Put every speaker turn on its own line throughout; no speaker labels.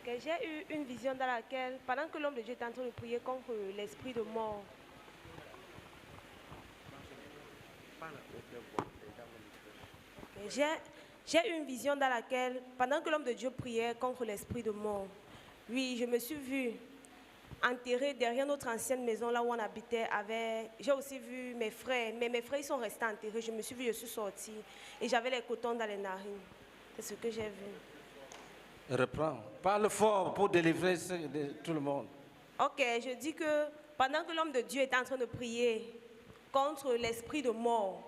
Okay, j'ai eu une vision dans laquelle, pendant que l'homme de Dieu était en train de prier contre l'esprit de mort, okay, j'ai eu une vision dans laquelle, pendant que l'homme de Dieu priait contre l'esprit de mort, oui, je me suis vue enterrée derrière notre ancienne maison, là où on habitait. J'ai aussi vu mes frères, mais mes frères ils sont restés enterrés. Je me suis vue, je suis sortie et j'avais les cotons dans les narines. C'est ce que j'ai vu.
Reprends. Parle fort pour délivrer tout le monde.
Ok, je dis que pendant que l'homme de Dieu était en train de prier contre l'esprit de mort,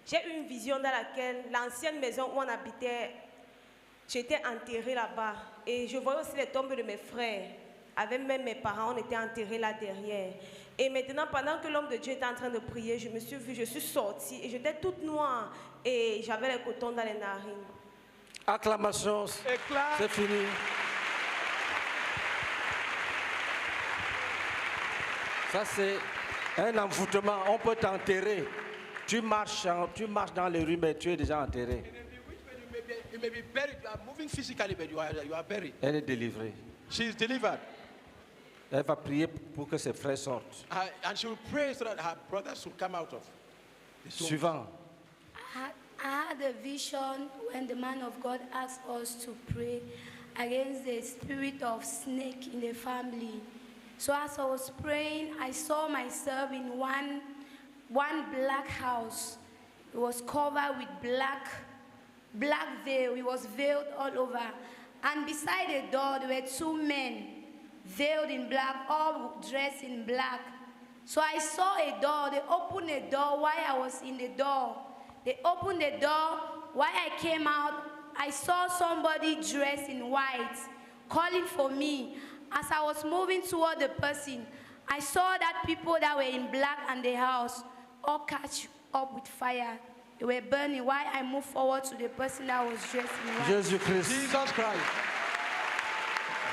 j'ai eu une vision dans laquelle l'ancienne maison où on habitait, j'étais enterrée là-bas. Et je voyais aussi les tombes de mes frères. Avec même mes parents, on était enterrés là derrière. Et maintenant, pendant que l'homme de Dieu était en train de prier, je me suis vue, je suis sortie et j'étais toute noire et j'avais les cotons dans les narines.
Acclamation, c'est fini. Ça, c'est un envoûtement. On peut t'enterrer. Tu marches dans les rues, mais tu es déjà enterré.
You may be buried. You are moving physically, but you are buried.
Elle est délivrée.
She is delivered.
Elle va prier pour que ses frères sortent.
And she will pray so that her brothers will come out of the tomb.
Suivant.
I had a vision when the man of God asked us to pray against the spirit of snake in the family. So as I was praying, I saw myself in one black house. It was covered with black veil. It was veiled all over. And beside the door, there were two men, veiled in black, all dressed in black. So I saw a door. They opened the door while I was in the door. They opened the door. While I came out, I saw somebody dressed in white, calling for me. As I was moving toward the person, I saw that people that were in black and the house all catch up with fire. They were burning while I moved forward to the person that was dressed in white.
Jésus-Christ.
Jesus Christ.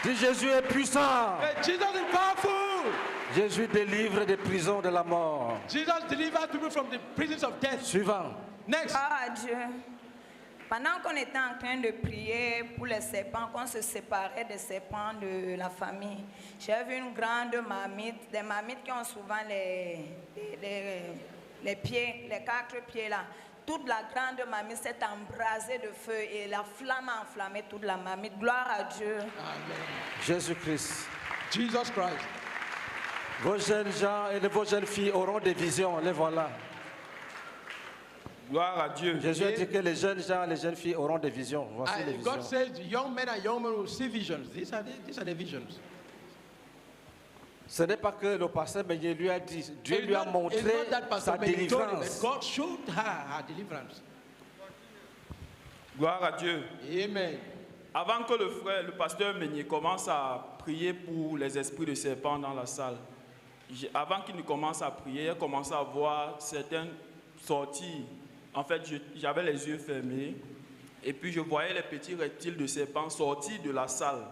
Dis Jésus est puissant.
Jesus is powerful.
Jésus délivre des prisons de la mort.
Jesus delivers people from the prisons of death.
Suivant.
Next.
Ah Dieu. Pendant qu'on était en train de prier pour les serpents, qu'on se séparait des serpents de la famille, j'ai vu une grande marmite, des marmites qui ont souvent les pieds, les 4 pieds là. Toute la grande marmite s'est embrasée de feu et la flamme a enflammé toute la marmite. Gloire à Dieu.
Amen.
Jésus-Christ.
Jesus Christ.
Vos jeunes gens et vos jeunes filles auront des visions. Les voilà.
Gloire à Dieu.
Jésus a dit que les jeunes gens, les jeunes filles auront des visions. Voici les visions.
God says young men and young women will see visions. These are the visions.
Ce n'est pas que le pasteur Meunier lui a dit, Dieu lui a montré sa délivrance.
God showed her deliverance.
Gloire à Dieu.
Amen.
Avant que le pasteur Meunier commence à prier pour les esprits de serpents dans la salle, avant qu'il ne commence à prier, il a commencé à voir certaines sorties. En fait, j'avais les yeux fermés et puis je voyais les petits reptiles de serpents sortis de la salle.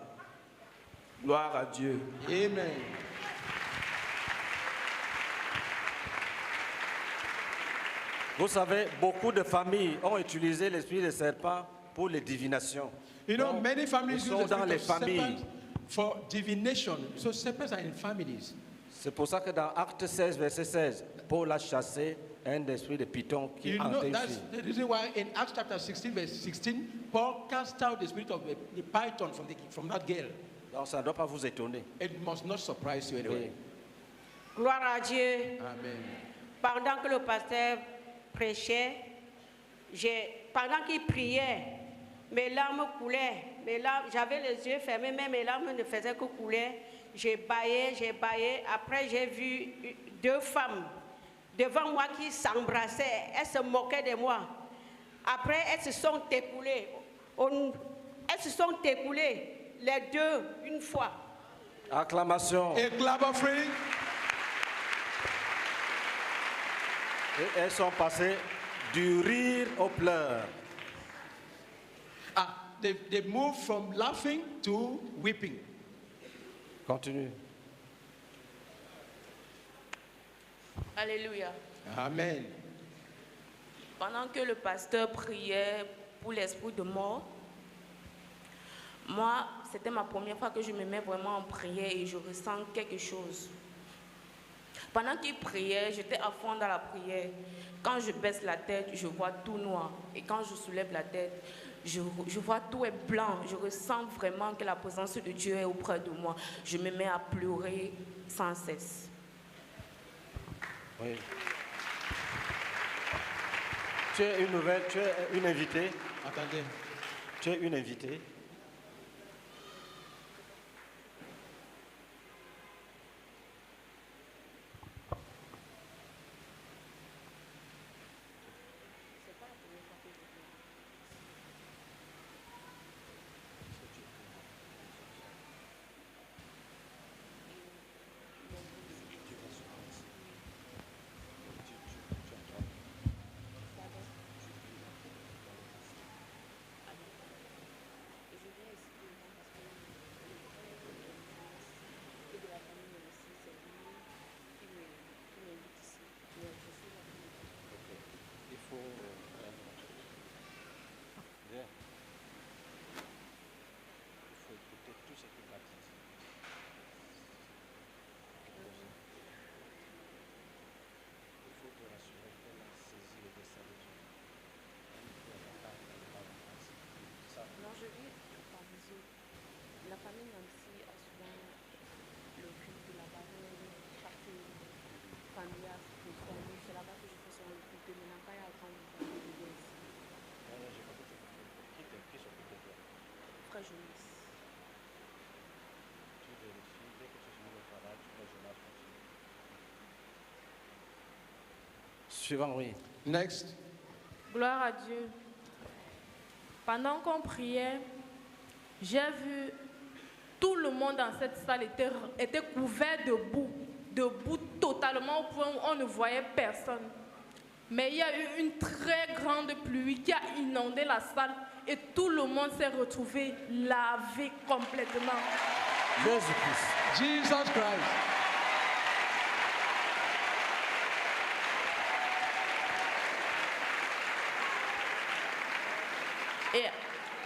Gloire à Dieu.
Amen.
Vous savez, beaucoup de familles ont utilisé l'esprit de serpent pour les divinations.
You know, many families
ils
use
sont
the
dans les
spirit of
familles.
serpent for divination. So serpents are in families.
C'est pour ça que dans Acte 16, verset 16, Paul a chassé un esprit de python qui
You know,
hantait une
that's
fille.
the reason why in Acts chapter 16, verse 16, Paul cast out the spirit of the python from that girl.
Donc ça ne doit pas vous étonner.
It must not surprise you anyway.
Gloire à Dieu.
Amen.
Pendant que le pasteur prêchait, pendant qu'il priait, mes larmes coulaient. J'avais les yeux fermés, mais mes larmes ne faisaient que couler. J'ai baillé. Après, j'ai vu 2 femmes devant moi qui s'embrassaient. Elles se moquaient de moi. Après, elles se sont écoulées. Les 2, une fois.
Acclamation.
A clap offering.
Et elles sont passées du rire aux pleurs.
They moved from laughing to weeping.
Continue.
Alléluia.
Amen.
Pendant que le pasteur priait pour l'esprit de mort,
Moi, c'était ma première fois que je me mets vraiment en prière et je ressens quelque chose. Pendant qu'il priait, j'étais à fond dans la prière. Quand je baisse la tête, je vois tout noir. Et quand je soulève la tête, je vois tout est blanc. Je ressens vraiment que la présence de Dieu est auprès de moi. Je me mets à pleurer sans cesse.
Oui. Tu es une nouvelle, tu es une invitée.
Attendez.
Tu es une invitée. Suivant, oui.
Next.
Gloire à Dieu. Pendant qu'on priait, j'ai vu tout le monde dans cette salle était couvert de boue totalement au point où on ne voyait personne. Mais il y a eu une très grande pluie qui a inondé la salle et tout le monde s'est retrouvé lavé complètement.
Jésus-Christ.
Jesus Christ.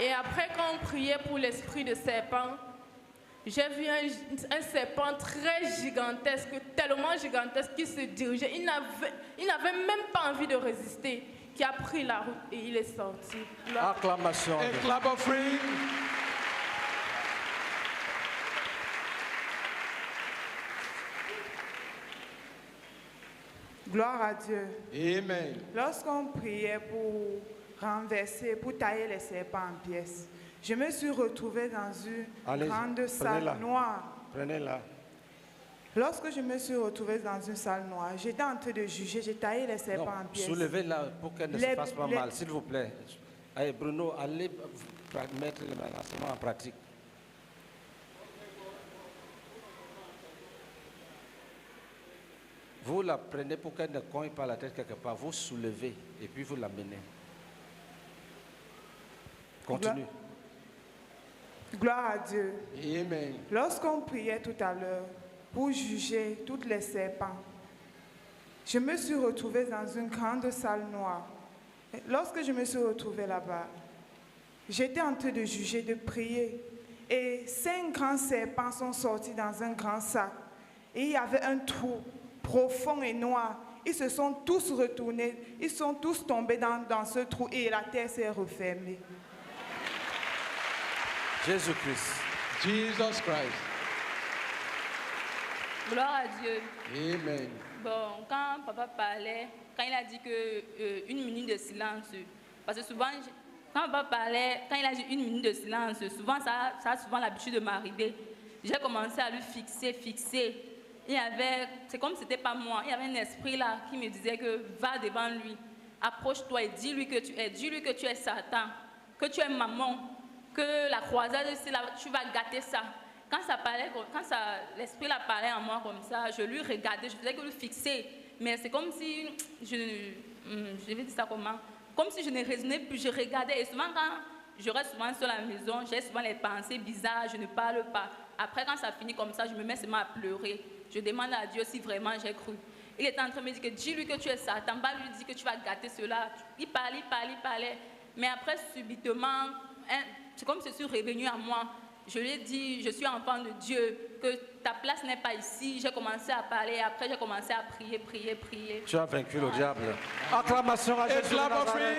Et après, quand on priait pour l'esprit de serpent, j'ai vu un serpent très gigantesque, tellement gigantesque qu'il se dirigeait. Il n'avait même pas envie de résister, qui a pris la route et il est sorti.
Acclamation.
A clap offering.
Gloire à Dieu.
Amen.
Lorsqu'on priait pour renverser, pour tailler les serpents en pièces, je me suis retrouvée dans une grande salle noire.
Prenez-la.
Lorsque je me suis retrouvée dans une salle noire, j'étais en train de juger, j'ai taillé les serpents en pièces.
Soulevez-la pour qu'elle ne se fasse pas mal, s'il vous plaît. Allez, Bruno, allez mettre l'enseignement en pratique. Vous la prenez pour qu'elle ne cogne pas la tête quelque part. Vous soulevez et puis vous l'amenez. Continue.
Gloire à Dieu.
Amen.
Lorsqu'on priait tout à l'heure pour juger tous les serpents, je me suis retrouvée dans une grande salle noire. Lorsque je me suis retrouvée là-bas, j'étais en train de juger, de prier. Et 5 grands serpents sont sortis dans un grand sac. Et il y avait un trou profond et noir. Ils se sont tous retournés, ils sont tous tombés dans ce trou et la terre s'est refermée.
Jésus-Christ.
Jesus Christ.
Gloire à Dieu.
Amen.
Bon, quand papa parlait, quand il a dit que une minute de silence, parce que souvent, quand papa parlait, quand il a dit une minute de silence, souvent ça a souvent l'habitude de m'arriver. J'ai commencé à lui fixer. C'est comme si c'était pas moi. Il y avait un esprit là qui me disait que va devant lui, approche-toi et dis-lui que tu es Satan, que tu es maman, que la croisade, tu vas gâter ça. Quand l'esprit là parlait en moi comme ça, je lui regardais, je faisais que lui fixer. Mais c'est comme si, je vais dire ça comment, comme si je ne raisonnais plus, je regardais. Et souvent quand je reste souvent seule à la maison, j'ai souvent les pensées bizarres, je ne parle pas. Après quand ça finit comme ça, je me mets seulement à pleurer. Je demande à Dieu si vraiment j'ai cru. Il était en train de me dire que dis-lui que tu es Satan, va lui dire que tu vas gâter cela. Il parlait. Mais après subitement, c'est comme si je suis revenu à moi. Je lui ai dit, je suis enfant de Dieu, que ta place n'est pas ici. J'ai commencé à parler, après j'ai commencé à prier.
Tu as vaincu le diable. Acclamation à Jésus de Nazareth.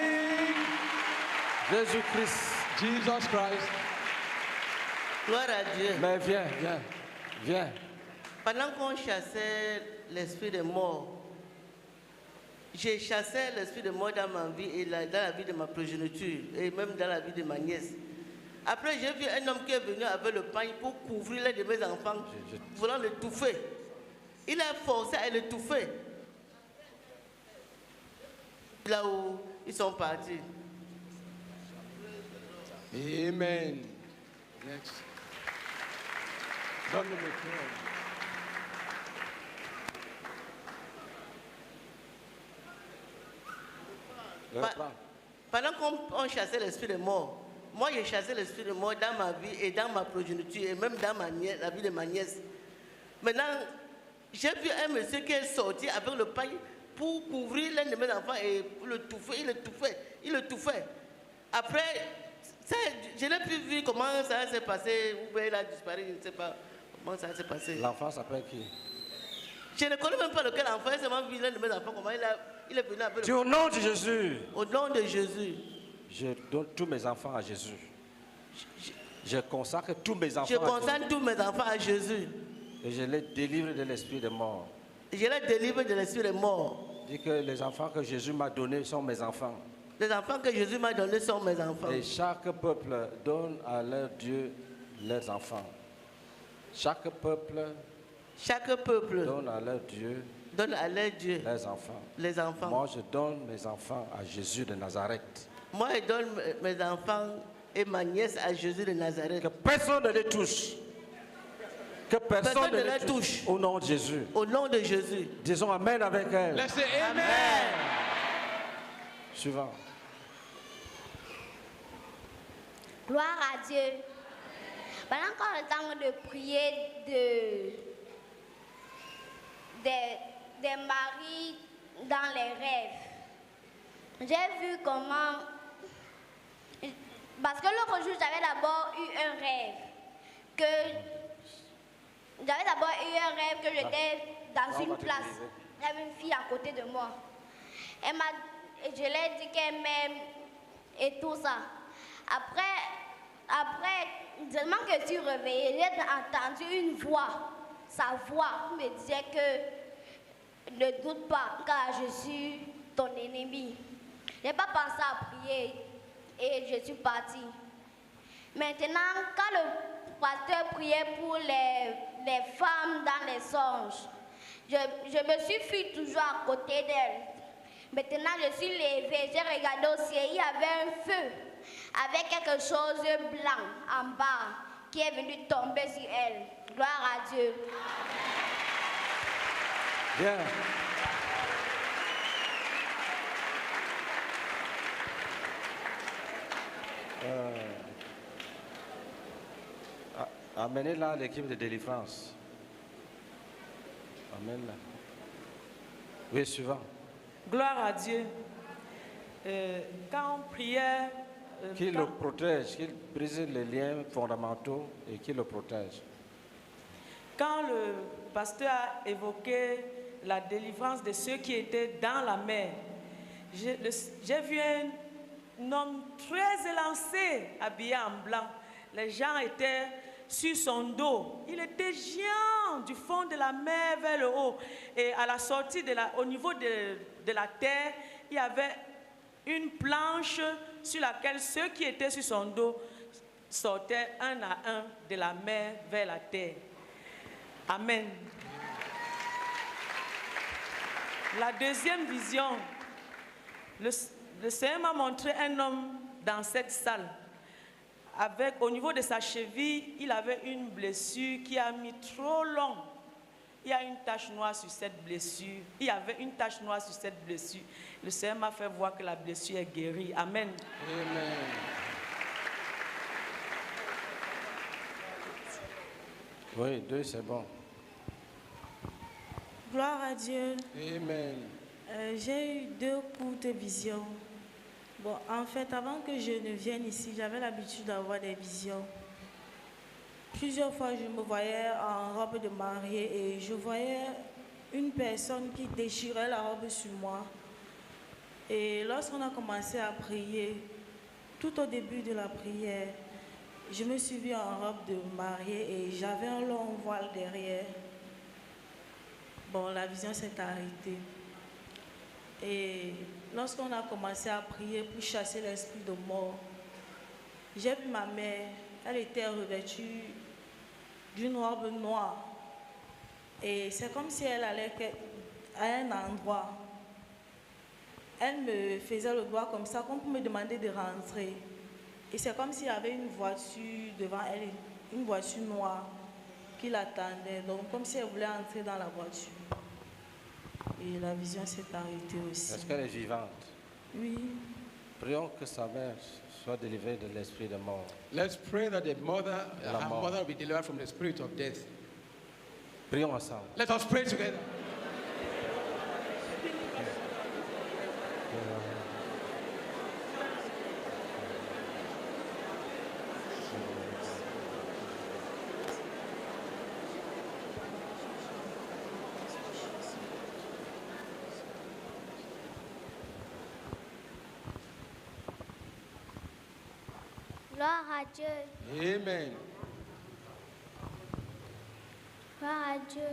Jésus-Christ.
Jesus Christ.
Gloire à Dieu.
Mais viens.
Pendant qu'on chassait l'esprit de mort, j'ai chassé l'esprit de mort dans ma vie et dans la vie de ma progéniture et même dans la vie de ma nièce. Après, j'ai vu un homme qui est venu avec le pain pour couvrir l'un de mes enfants, voulant l'étouffer. Il a forcé à l'étouffer. Là où ils sont partis.
Amen. Next. Donne-le le cœur.
Pendant qu'on chassait l'esprit de mort, moi j'ai chassé l'esprit de mort dans ma vie et dans ma progéniture et même dans la vie de ma nièce. Maintenant, j'ai vu un monsieur qui est sorti avec le pain pour couvrir l'un de mes enfants et pour le touffer, il le touffait. Après, je n'ai plus vu comment ça s'est passé, où il a disparu, je ne sais pas comment ça s'est passé.
L'enfant s'appelle qui?
Je ne connais même pas lequel enfant, j'ai seulement vu l'un de mes enfants, comment il est venu avec
le pain. Au nom de Jésus.
Au nom de Jésus.
Je donne tous mes enfants à Jésus. Je consacre tous mes enfants
à Jésus. Je consacre tous mes enfants à Jésus.
Et je les délivre de l'esprit de mort.
Je les délivre de l'esprit de mort.
Dis que les enfants que Jésus m'a donnés sont mes enfants.
Les enfants que Jésus m'a donnés sont mes enfants.
Et chaque peuple donne à leur Dieu leurs enfants. Chaque peuple
donne à leur Dieu
leurs enfants.
Les enfants.
Moi, je donne mes enfants à Jésus de Nazareth.
Moi, je donne mes enfants et ma nièce à Jésus de Nazareth.
Que personne ne les touche. Que personne ne les touche. Au nom de Jésus.
Au nom de Jésus.
Disons Amen avec elle.
Let's say Amen.
Suivant.
Gloire à Dieu. Pendant qu'on est en train de prier des maris dans les rêves, j'ai vu comment... Parce que l'autre jour, j'avais d'abord eu un rêve. Que j'étais dans une place. Il y avait une fille à côté de moi. Je lui ai dit qu'elle m'aime et tout ça. Après, seulement que je suis réveillée, j'ai entendu une voix. Sa voix me disait que ne doute pas, car je suis ton ennemi. Je n'ai pas pensé à prier et je suis partie. Maintenant, quand le pasteur priait pour les femmes dans les songes, je me suis fui toujours à côté d'elle. Maintenant, je suis levée, j'ai regardé au ciel, il y avait un feu avec quelque chose de blanc en bas qui est venu tomber sur elle. Gloire à Dieu.
Bien. Amenez-la l'équipe de délivrance. Amène-la. Oui, suivant.
Gloire à Dieu. Quand on priait...
Qui le protège, qui brise les liens fondamentaux et qui le protège.
Quand le pasteur a évoqué la délivrance de ceux qui étaient dans la mer, j'ai vu un homme très élancé, habillé en blanc. Les gens étaient sur son dos. Il était géant du fond de la mer vers le haut. Et à la sortie, au niveau de la terre, il y avait une planche sur laquelle ceux qui étaient sur son dos sortaient un à un de la mer vers la terre. Amen. La deuxième vision, le Seigneur m'a montré un homme dans cette salle. Au niveau de sa cheville, il avait une blessure qui a mis trop long. Il y a une tache noire sur cette blessure. Il y avait une tache noire sur cette blessure. Le Seigneur m'a fait voir que la blessure est guérie. Amen.
Amen.
Oui, deux, c'est bon.
Gloire à Dieu.
Amen.
J'ai eu 2 courtes visions. Bon, en fait, avant que je ne vienne ici, j'avais l'habitude d'avoir des visions.
Plusieurs fois, je me voyais en robe de mariée et je voyais une personne qui déchirait la robe sur moi. Et lorsqu'on a commencé à prier, tout au début de la prière, je me suis vue en robe de mariée et j'avais un long voile derrière. Bon, la vision s'est arrêtée. Et lorsqu'on a commencé à prier pour chasser l'esprit de mort, j'ai vu ma mère, elle était revêtue d'une robe noire. Et c'est comme si elle allait à un endroit. Elle me faisait le doigt comme ça, comme pour me demander de rentrer. Et c'est comme s'il y avait une voiture devant elle, une voiture noire qui l'attendait. Donc comme si elle voulait entrer dans la voiture. Et la vision s'est arrêtée aussi.
Est-ce qu'elle est vivante?
Oui.
Prions que sa mère soit délivrée de l'esprit de mort.
Let's pray that her mother will be delivered from the spirit of death.
Prions ensemble.
Let us pray together.
Gloire à Dieu.
Amen.
Gloire à Dieu.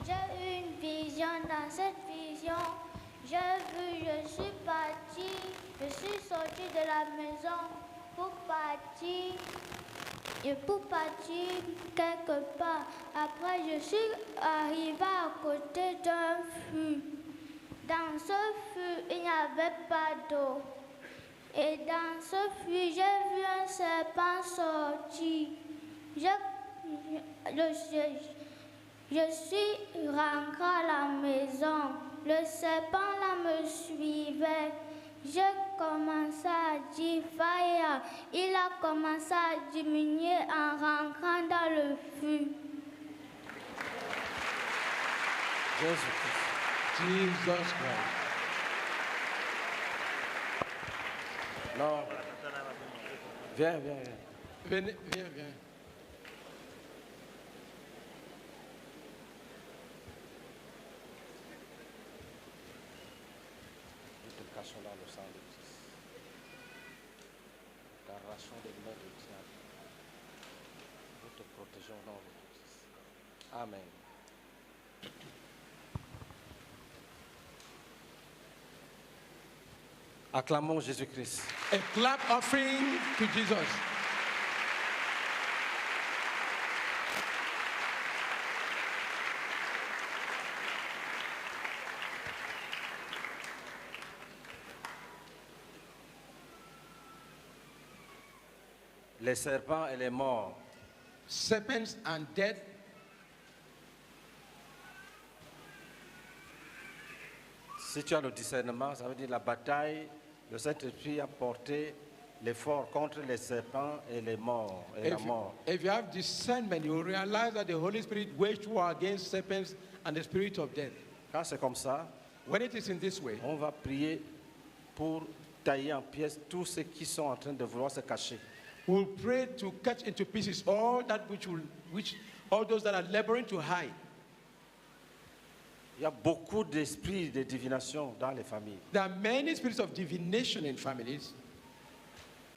J'ai eu une vision. Dans cette vision, je suis partie, je suis sortie de la maison pour partir quelque part. Après, je suis arrivée à côté d'un fût. Dans ce fût, il n'y avait pas d'eau. Et dans ce fût, j'ai vu un serpent sortir. Je suis rentrée à la maison. Le serpent là me suivait. J'ai commencé à dire fire. Il a commencé à diminuer en rentrant dans le fût.
Jesus Christ.
Non. Viens.
Viens.
Nous te cachons dans le sang de Christ. T'arrachons des mains du diable. Nous te protégeons dans le nom de Christ. Amen. Acclamons Jésus-Christ.
A clap offering to Jesus.
Les serpents et les morts.
Serpents and death.
Si tu as le discernement, ça veut dire la bataille, le Saint-Esprit a porté l'effort contre les serpents et les morts et la mort.
If you have discernment, you will realize that the Holy Spirit waged war against serpents and the spirit of death.
Quand c'est comme ça,
when it is in this way,
on va prier pour tailler en pièces tous ceux qui sont en train de vouloir se cacher.
We'll pray to cut into pieces all that all those that are laboring to hide.
Il y a beaucoup d'esprits de divination dans les familles.
There are many spirits of divination in families.